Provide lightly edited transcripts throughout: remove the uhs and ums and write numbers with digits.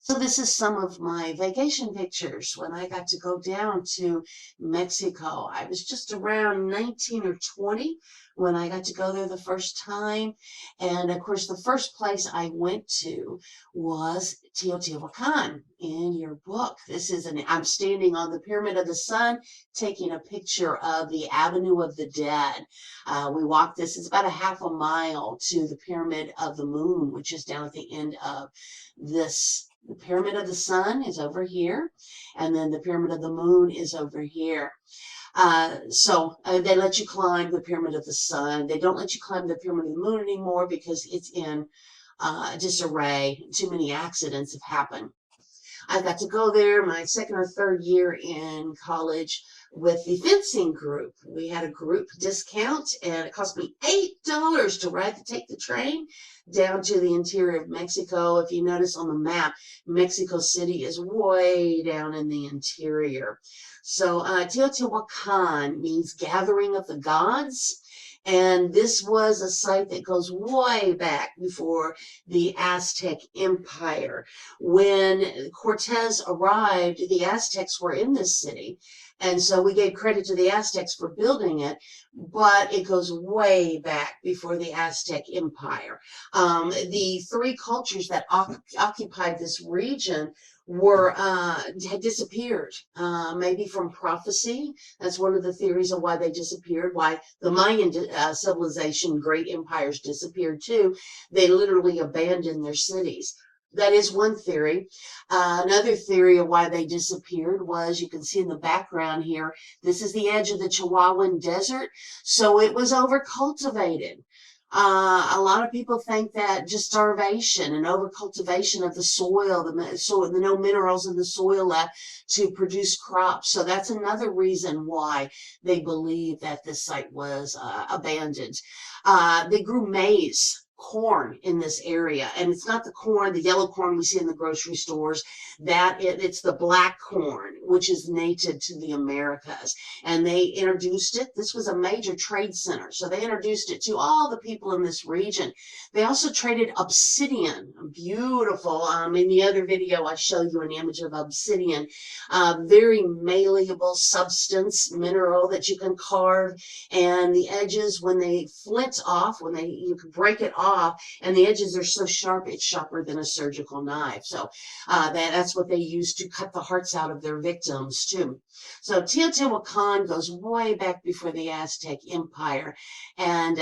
So this is some of my vacation pictures when I got to go down to Mexico. I was just around 19 or 20 when I got to go there the first time. And of course, the first place I went to was Teotihuacan in your book. I'm standing on the Pyramid of the Sun, taking a picture of the Avenue of the Dead. We walked this, it's about a half a mile to the Pyramid of the Moon, which is down at the end of this. The Pyramid of the Sun is over here, and then the Pyramid of the Moon is over here. They let you climb the Pyramid of the Sun. They don't let you climb the Pyramid of the Moon anymore because it's in disarray. Too many accidents have happened. I got to go there my second or third year in college with the fencing group. We had a group discount, and it cost me $8 to take the train down to the interior of Mexico. If you notice on the map, Mexico City is way down in the interior. So Teotihuacan means gathering of the gods. And this was a site that goes way back before the Aztec Empire. When Cortez arrived, the Aztecs were in this city. And so we gave credit to the Aztecs for building it, but it goes way back before the Aztec Empire. The three cultures that occupied this region had disappeared, maybe from prophecy. That's one of the theories of why they disappeared, why the Mayan civilization, great empires, disappeared too. They literally abandoned their cities. That is one theory. Another theory of why they disappeared was, you can see in the background here, this is the edge of the Chihuahuan Desert, so it was overcultivated. A lot of people think that just starvation and overcultivation of the soil, the no minerals in the soil left to produce crops. So that's another reason why they believe that this site was abandoned. They grew maize, corn in this area, and it's not the corn, the yellow corn we see in the grocery stores. It's the black corn, which is native to the Americas, and they introduced it. This was a major trade center, so they introduced it to all the people in this region. They also traded obsidian, beautiful. In the other video I show you an image of obsidian, very malleable substance, mineral that you can carve, and the edges, when they flint off, you can break it off, and the edges are so sharp, it's sharper than a surgical knife. So that's what they used to cut the hearts out of their victims too. So Teotihuacan goes way back before the Aztec Empire. And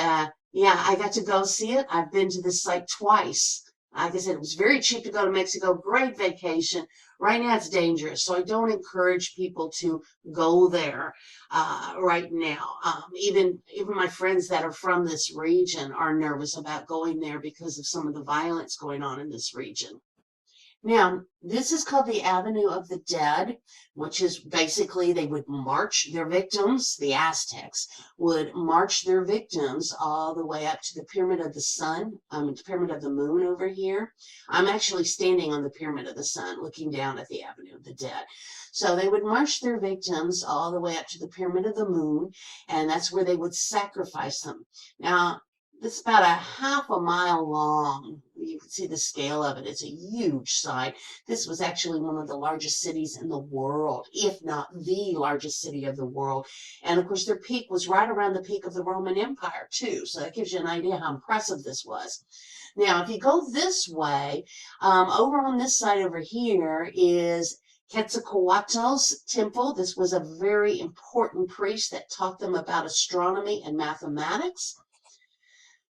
yeah, I got to go see it. I've been to this site twice. Like I said, it was very cheap to go to Mexico, great vacation. Right now it's dangerous, so I don't encourage people to go there right now. Even my friends that are from this region are nervous about going there because of some of the violence going on in this region. Now, this is called the Avenue of the Dead, which is basically they would march their victims, the Aztecs would march their victims all the way up to the Pyramid of the Sun, the Pyramid of the Moon over here. I'm actually standing on the Pyramid of the Sun looking down at the Avenue of the Dead. So they would march their victims all the way up to the Pyramid of the Moon, and that's where they would sacrifice them. Now, it's about a half a mile long. You can see the scale of it. It's a huge site. This was actually one of the largest cities in the world, if not the largest city of the world. And of course, their peak was right around the peak of the Roman Empire, too. So that gives you an idea how impressive this was. Now, if you go this way, over on this side over here is Quetzalcoatl's temple. This was a very important priest that taught them about astronomy and mathematics.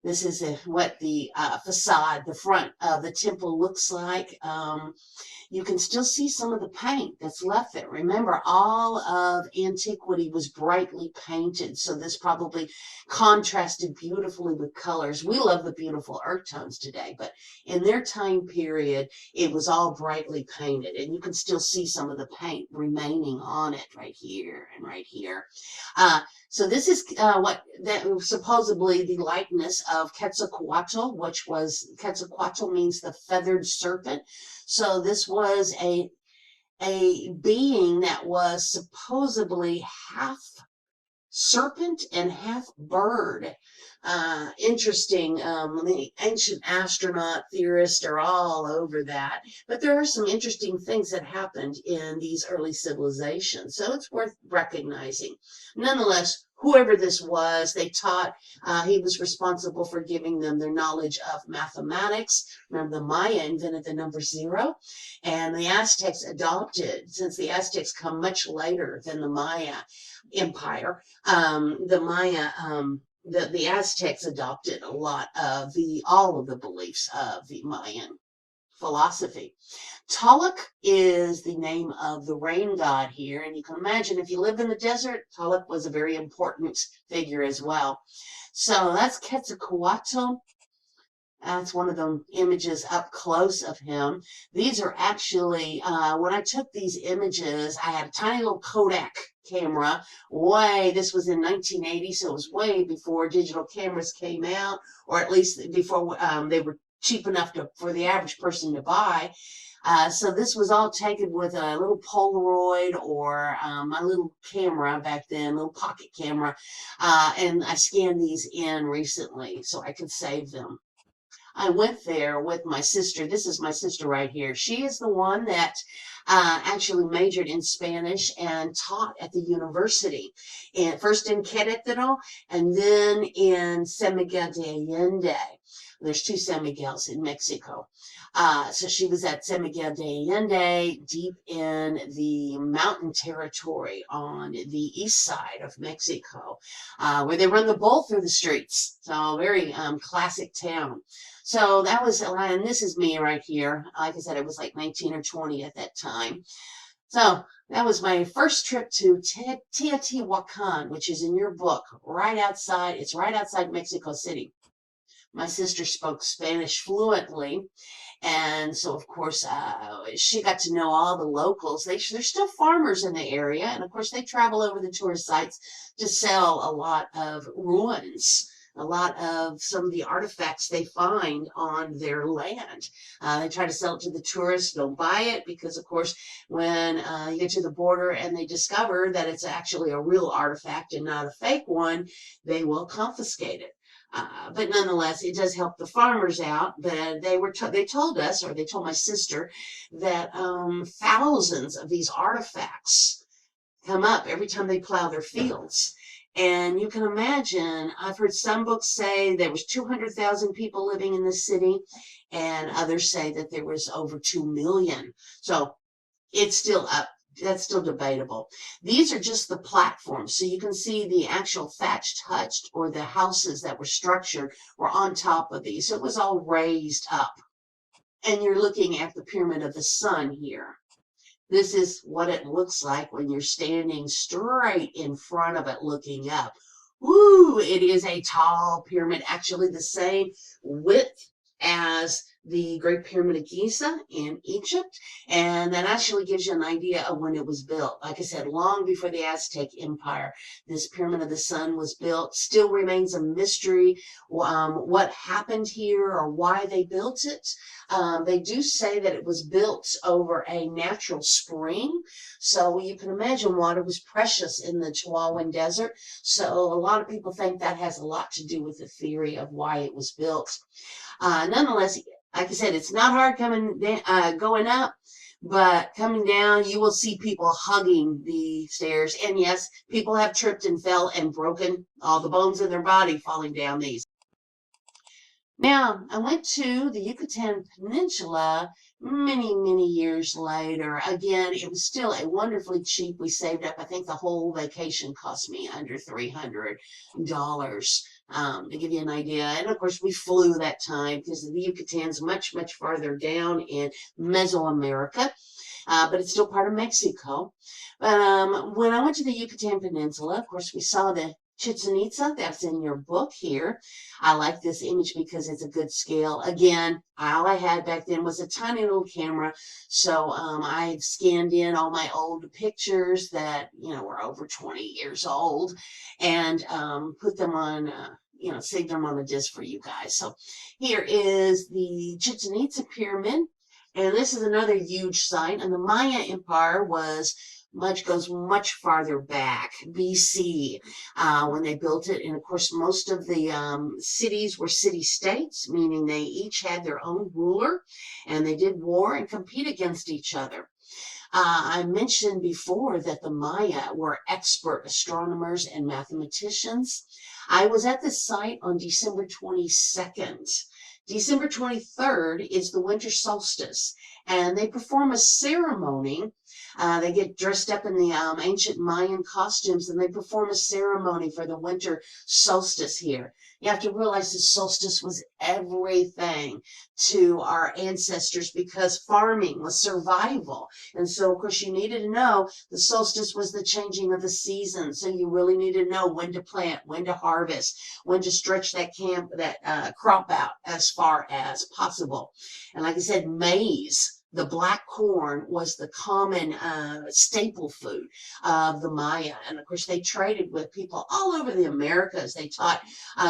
This is what the facade, the front of the temple looks like. You can still see some of the paint that's left there. Remember, all of antiquity was brightly painted, so this probably contrasted beautifully with colors. We love the beautiful earth tones today, but in their time period, it was all brightly painted, and you can still see some of the paint remaining on it right here and right here. So this is supposedly the likeness of Quetzalcoatl, Quetzalcoatl means the feathered serpent. So this was a being that was supposedly half serpent and half bird. Interesting. The ancient astronaut theorists are all over that. But there are some interesting things that happened in these early civilizations. So it's worth recognizing. Nonetheless, whoever this was, they taught, he was responsible for giving them their knowledge of mathematics. Remember, the Maya invented the number 0, and the Aztecs adopted, since the Aztecs come much later than the Maya Empire, the Aztecs adopted a lot of all of the beliefs of the Mayan philosophy. Tolok is the name of the rain god here, and you can imagine if you lived in the desert, Tolok was a very important figure as well. So that's Quetzalcoatl. That's one of the images up close of him. These are actually, when I took these images, I had a tiny little Kodak camera. This was in 1980, so it was way before digital cameras came out, or at least before they were cheap enough for the average person to buy. So this was all taken with a little Polaroid or my little camera back then, little pocket camera, and I scanned these in recently so I could save them. I went there with my sister. This is my sister right here. She is the one that actually majored in Spanish and taught at the university, and first in Querétaro and then in San Miguel de Allende. There's 2 San Miguels in Mexico. So she was at San Miguel de Allende, deep in the mountain territory on the east side of Mexico, where they run the bull through the streets. So very classic town. So that was, and this is me right here. Like I said, it was like 19 or 20 at that time. So that was my first trip to Teotihuacan, which is in your book, right outside. It's right outside Mexico City. My sister spoke Spanish fluently, and so of course she got to know all the locals. They're still farmers in the area, and of course they travel over the tourist sites to sell a lot of ruins, a lot of some of the artifacts they find on their land. They try to sell it to the tourists. Don't buy it because, of course, when you get to the border and they discover that it's actually a real artifact and not a fake one, they will confiscate it. But nonetheless, it does help the farmers out. But they told us, or they told my sister, that thousands of these artifacts come up every time they plow their fields. And you can imagine, I've heard some books say there was 200,000 people living in the city, and others say that there was over 2 million. So it's still up. That's still debatable. These are just the platforms. So you can see the actual thatched hutch, or the houses that were structured, were on top of these. So it was all raised up. And you're looking at the Pyramid of the Sun here. This is what it looks like when you're standing straight in front of it looking up. Woo! It is a tall pyramid, actually the same width as the Great Pyramid of Giza in Egypt, and that actually gives you an idea of when it was built. Like I said, long before the Aztec Empire, this Pyramid of the Sun was built. Still remains a mystery what happened here or why they built it. They do say that it was built over a natural spring, so you can imagine water was precious in the Chihuahuan Desert. So a lot of people think that has a lot to do with the theory of why it was built. Nonetheless, like I said, it's not hard going up, but coming down, you will see people hugging the stairs. And yes, people have tripped and fell and broken all the bones in their body falling down these. Now, I went to the Yucatan Peninsula many, many years later. Again, it was still a wonderfully cheap. We saved up, I think the whole vacation cost me under $300. To give you an idea. And of course, we flew that time because the Yucatan's much, much farther down in Mesoamerica, but it's still part of Mexico. But when I went to the Yucatan Peninsula, of course, we saw the Chichen Itza. That's in your book here. I like this image because it's a good scale. Again, all I had back then was a tiny little camera, so I scanned in all my old pictures that were over 20 years old, and put them on saved them on a disc for you guys. So here is the Chichen Itza pyramid, and this is another huge site. And the Maya Empire was goes much farther back, BC, when they built it. And of course, most of the cities were city-states, meaning they each had their own ruler, and they did war and compete against each other. I mentioned before that the Maya were expert astronomers and mathematicians. I was at this site on December 22nd. December 23rd is the winter solstice, and they perform a ceremony. They get dressed up in the ancient Mayan costumes, and they perform a ceremony for the winter solstice here. You have to realize the solstice was everything to our ancestors because farming was survival. And so, of course, you needed to know the solstice was the changing of the season. So you really needed to know when to plant, when to harvest, when to stretch that crop out as far as possible. And like I said, maize, the black corn, was the common staple food of the Maya. And of course, they traded with people all over the Americas. They taught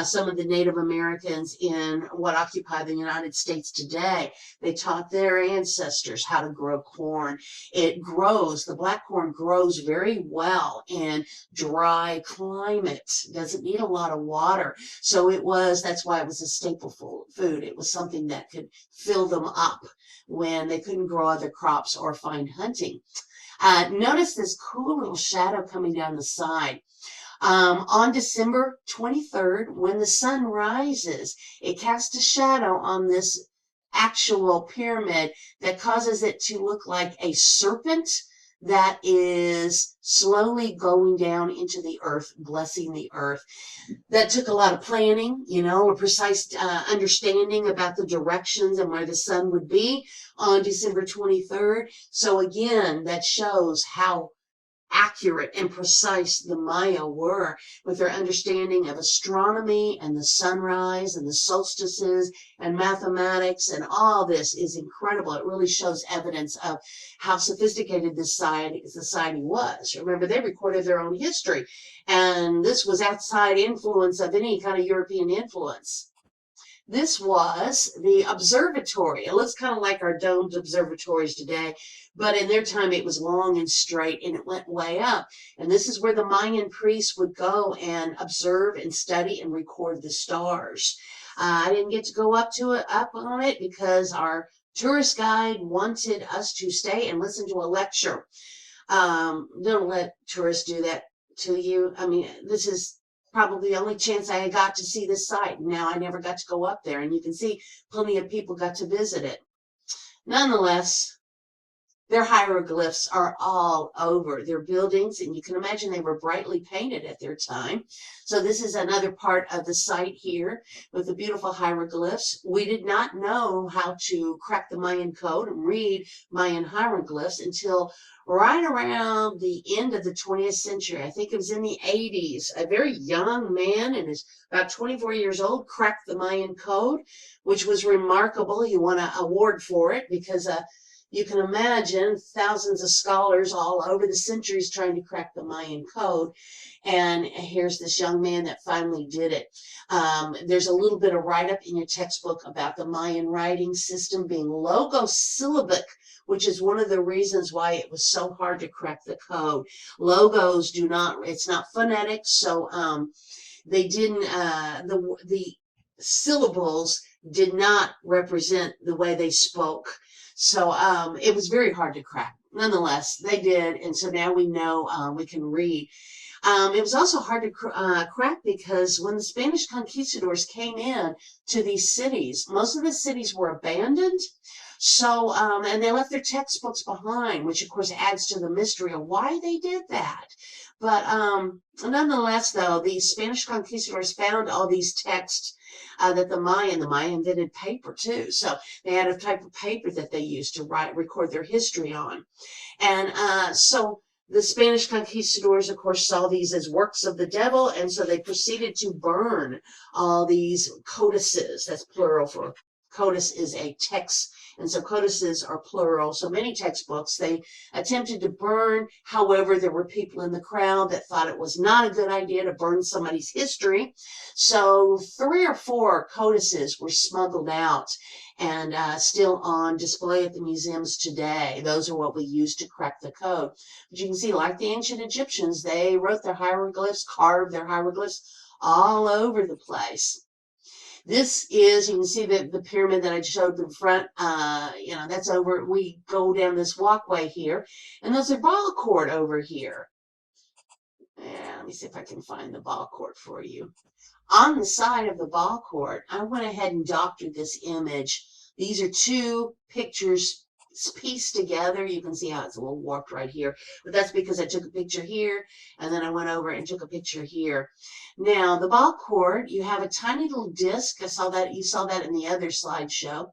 some of the Native Americans in what occupy the United States today. They taught their ancestors how to grow corn. The black corn grows very well in dry climates. Doesn't need a lot of water. So that's why it was a staple food. It was something that could fill them up when they couldn't grow other crops or find hunting. Notice this cool little shadow coming down the side. On December 23rd, when the sun rises, it casts a shadow on this actual pyramid that causes it to look like a serpent that is slowly going down into the earth, blessing the earth. That took a lot of planning, a precise understanding about the directions and where the sun would be on December 23rd. So again, that shows how accurate and precise the Maya were with their understanding of astronomy and the sunrise and the solstices and mathematics, and all this is incredible. It really shows evidence of how sophisticated this society was. Remember, they recorded their own history, and this was outside influence of any kind of European influence. This was the observatory. It looks kind of like our domed observatories today, but in their time it was long and straight and it went way up. And this is where the Mayan priests would go and observe and study and record the stars. I didn't get to go up on it because our tourist guide wanted us to stay and listen to a lecture. Don't let tourists do that to you. I mean, this is probably the only chance I got to see this site. Now I never got to go up there, and you can see plenty of people got to visit it. Nonetheless, their hieroglyphs are all over their buildings, and you can imagine they were brightly painted at their time. So this is another part of the site here with the beautiful hieroglyphs. We did not know how to crack the Mayan code and read Mayan hieroglyphs until right around the end of the 20th century. I think it was in the 80s. A very young man, and is about 24 years old, cracked the Mayan code, which was remarkable. He won an award for it because you can imagine thousands of scholars all over the centuries trying to crack the Mayan code. And here's this young man that finally did it. There's a little bit of write-up in your textbook about the Mayan writing system being logosyllabic, which is one of the reasons why it was so hard to crack the code. Logos it's not phonetic, so they didn't, the syllables did not represent the way they spoke. So it was very hard to crack. Nonetheless, they did, and so now we know we can read. It was also hard to crack because when the Spanish conquistadors came in to these cities, most of the cities were abandoned. So, and they left their textbooks behind, which of course adds to the mystery of why they did that. But nonetheless, though, the Spanish conquistadors found all these texts that the Maya invented paper too. So they had a type of paper that they used to record their history on. And so the Spanish conquistadors, of course, saw these as works of the devil, and so they proceeded to burn all these codices. That's plural for codice is a text, and so codices are plural. So many textbooks they attempted to burn. However, there were people in the crowd that thought it was not a good idea to burn somebody's history. So 3 or 4 codices were smuggled out, and still on display at the museums today. Those are what we use to crack the code. But you can see, like the ancient Egyptians, they wrote their hieroglyphs, carved their hieroglyphs all over the place. This is, you can see the pyramid that I showed in front, that's over, we go down this walkway here, and there's a ball court over here. Yeah, let me see if I can find the ball court for you. On the side of the ball court, I went ahead and doctored this image. These are two pictures pieced together. You can see how it's a little warped right here, but that's because I took a picture here and then I went over and took a picture here. Now, the ball court, you have a tiny little disc. You saw that in the other slideshow.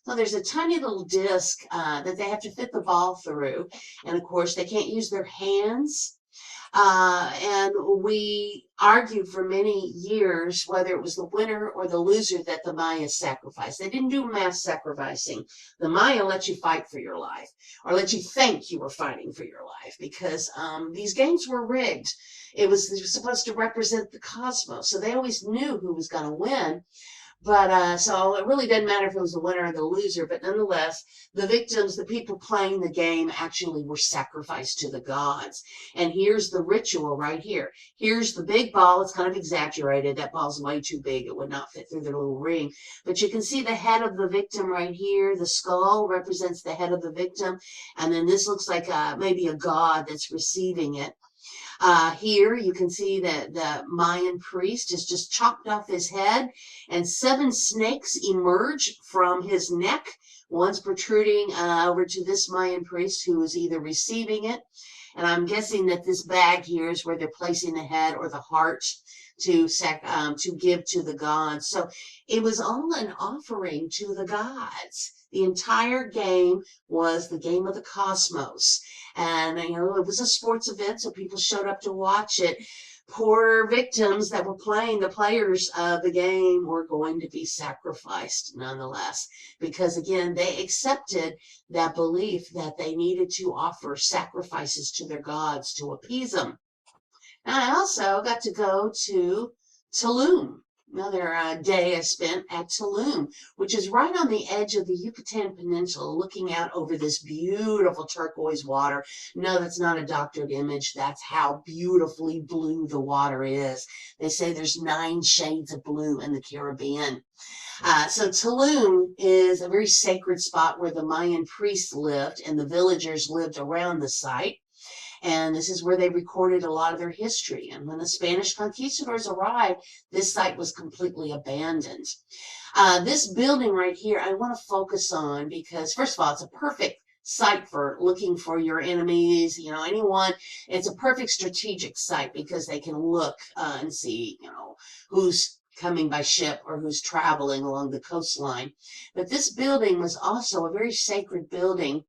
So there's a tiny little disc that they have to fit the ball through, and of course they can't use their hands. And we argued for many years whether it was the winner or the loser that the Maya sacrificed. They didn't do mass sacrificing. The Maya let you fight for your life, or let you think you were fighting for your life, because these games were rigged. It was supposed to represent the cosmos, so they always knew who was going to win. But so it really didn't matter if it was the winner or the loser, but nonetheless, the victims, the people playing the game, actually were sacrificed to the gods. And here's the ritual right here. Here's the big ball. It's kind of exaggerated. That ball's way too big. It would not fit through the little ring. But you can see the head of the victim right here. The skull represents the head of the victim. And then this looks like maybe a god that's receiving it. Here you can see that the Mayan priest has just chopped off his head, and 7 snakes emerge from his neck. One's protruding over to this Mayan priest who is either receiving it, and I'm guessing that this bag here is where they're placing the head or the heart to give to the gods. So it was all an offering to the gods. The entire game was the game of the cosmos. And, it was a sports event, so people showed up to watch it. Poor victims that were playing, the players of the game, were going to be sacrificed nonetheless. Because, again, they accepted that belief that they needed to offer sacrifices to their gods to appease them. And I also got to go to Tulum. Another day I spent at Tulum, which is right on the edge of the Yucatan Peninsula, looking out over this beautiful turquoise water. No, that's not a doctored image. That's how beautifully blue the water is. They say there's 9 shades of blue in the Caribbean. So Tulum is a very sacred spot where the Mayan priests lived and the villagers lived around the site. And this is where they recorded a lot of their history. And when the Spanish conquistadors arrived, this site was completely abandoned. This building right here, I want to focus on because, first of all, it's a perfect site for looking for your enemies, anyone. It's a perfect strategic site because they can look and see, who's coming by ship or who's traveling along the coastline. But this building was also a very sacred building.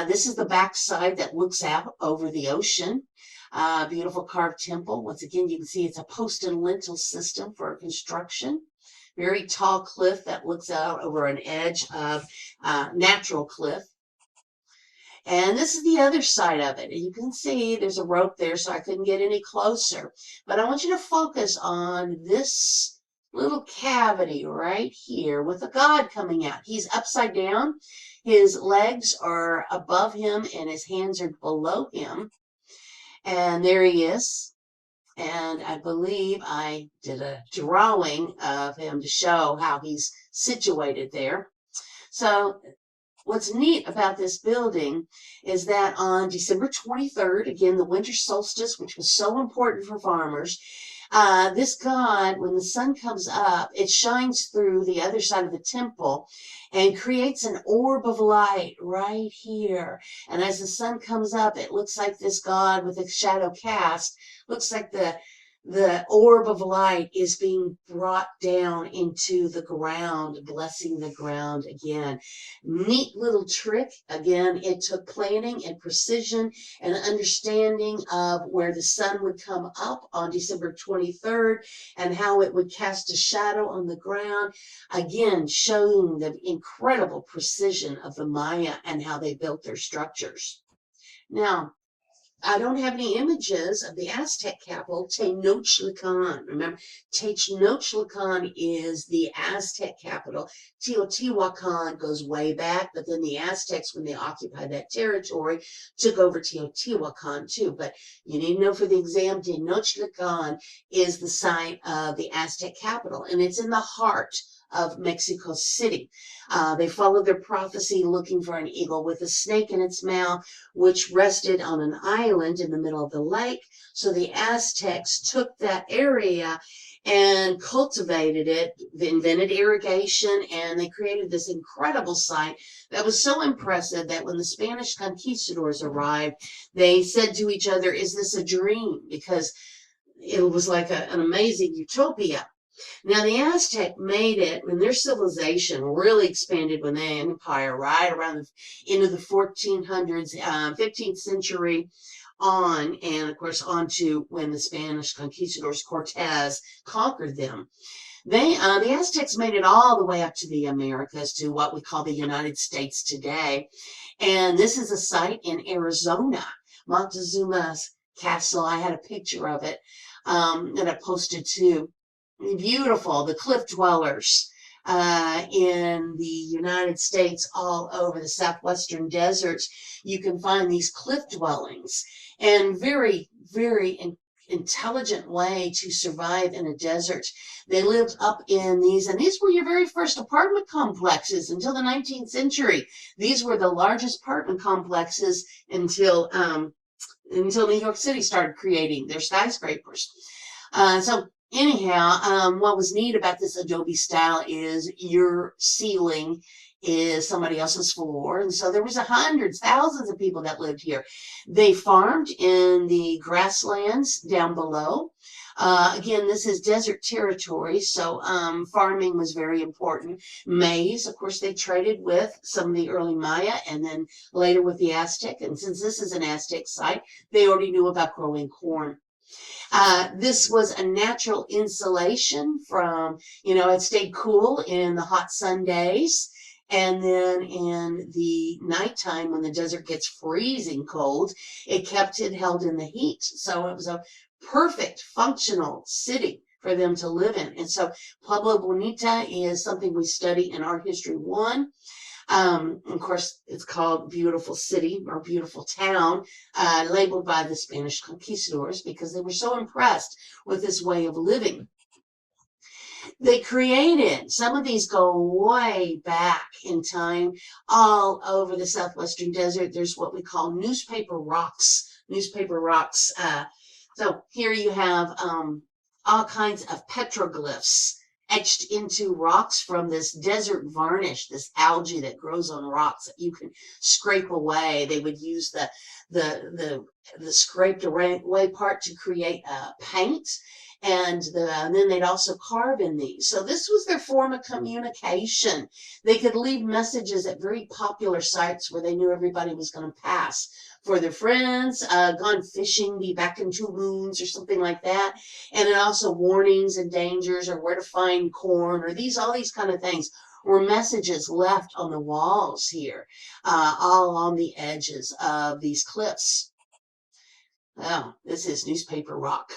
This is the back side that looks out over the ocean. Beautiful carved temple. Once again, you can see it's a post and lintel system for construction. Very tall cliff that looks out over an edge of natural cliff. And this is the other side of it. And you can see there's a rope there, so I couldn't get any closer. But I want you to focus on this little cavity right here with a god coming out. He's upside down. His legs are above him and his hands are below him. And there he is. And I believe I did a drawing of him to show how he's situated there. So what's neat about this building is that on December 23rd, again, the winter solstice, which was so important for farmers, this god, when the sun comes up, it shines through the other side of the temple and creates an orb of light right here. And as the sun comes up, it looks like this god with a shadow cast, looks like the orb of light is being brought down into the ground, blessing the ground again. Neat little trick. Again, it took planning and precision and understanding of where the sun would come up on December 23rd and how it would cast a shadow on the ground. Again, showing the incredible precision of the Maya and how they built their structures. Now, I don't have any images of the Aztec capital, Tenochtitlan. Remember, Tenochtitlan is the Aztec capital. Teotihuacan goes way back, but then the Aztecs, when they occupied that territory, took over Teotihuacan too. But you need to know for the exam, Tenochtitlan is the site of the Aztec capital, and it's in the heart of Mexico City. They followed their prophecy looking for an eagle with a snake in its mouth, which rested on an island in the middle of the lake. So the Aztecs took that area and cultivated it, they invented irrigation, and they created this incredible site that was so impressive that when the Spanish conquistadors arrived, they said to each other, "Is this a dream?" Because it was like an amazing utopia. Now, the Aztec made it when their civilization really expanded when they empire, right around the end of the 1400s, 15th century on, and of course, on to when the Spanish conquistadors Cortez conquered them. The Aztecs made it all the way up to the Americas, to what we call the United States today. And this is a site in Arizona, Montezuma's Castle. I had a picture of it that I posted too. Beautiful, the cliff dwellers in the United States, all over the southwestern deserts. You can find these cliff dwellings, and very, very intelligent way to survive in a desert. They lived up in these, and these were your very first apartment complexes until the 19th century. These were the largest apartment complexes until New York City started creating their skyscrapers. So anyhow, what was neat about this adobe style is your ceiling is somebody else's floor. And so there was hundreds, thousands of people that lived here. They farmed in the grasslands down below. Again, this is desert territory, so farming was very important. Maize, of course, they traded with some of the early Maya and then later with the Aztec. And since this is an Aztec site, they already knew about growing corn. This was a natural insulation from, it stayed cool in the hot sun days. And then in the nighttime, when the desert gets freezing cold, it kept it held in the heat. So it was a perfect functional city for them to live in. And so Pueblo Bonita is something we study in Art History 1. Of course, it's called Beautiful City or Beautiful Town, labeled by the Spanish conquistadors because they were so impressed with this way of living. They created, some of these go way back in time, all over the southwestern desert. There's what we call newspaper rocks. So here you have all kinds of petroglyphs etched into rocks from this desert varnish, this algae that grows on rocks that you can scrape away. They would use the scraped away part to create paint, and then they'd also carve in these. So this was their form of communication. They could leave messages at very popular sites where they knew everybody was going to pass. For their friends, gone fishing, be back in 2 moons or something like that. And then also warnings and dangers, or where to find corn, or all these kind of things were messages left on the walls here, all along the edges of these cliffs. Oh, this is newspaper rock.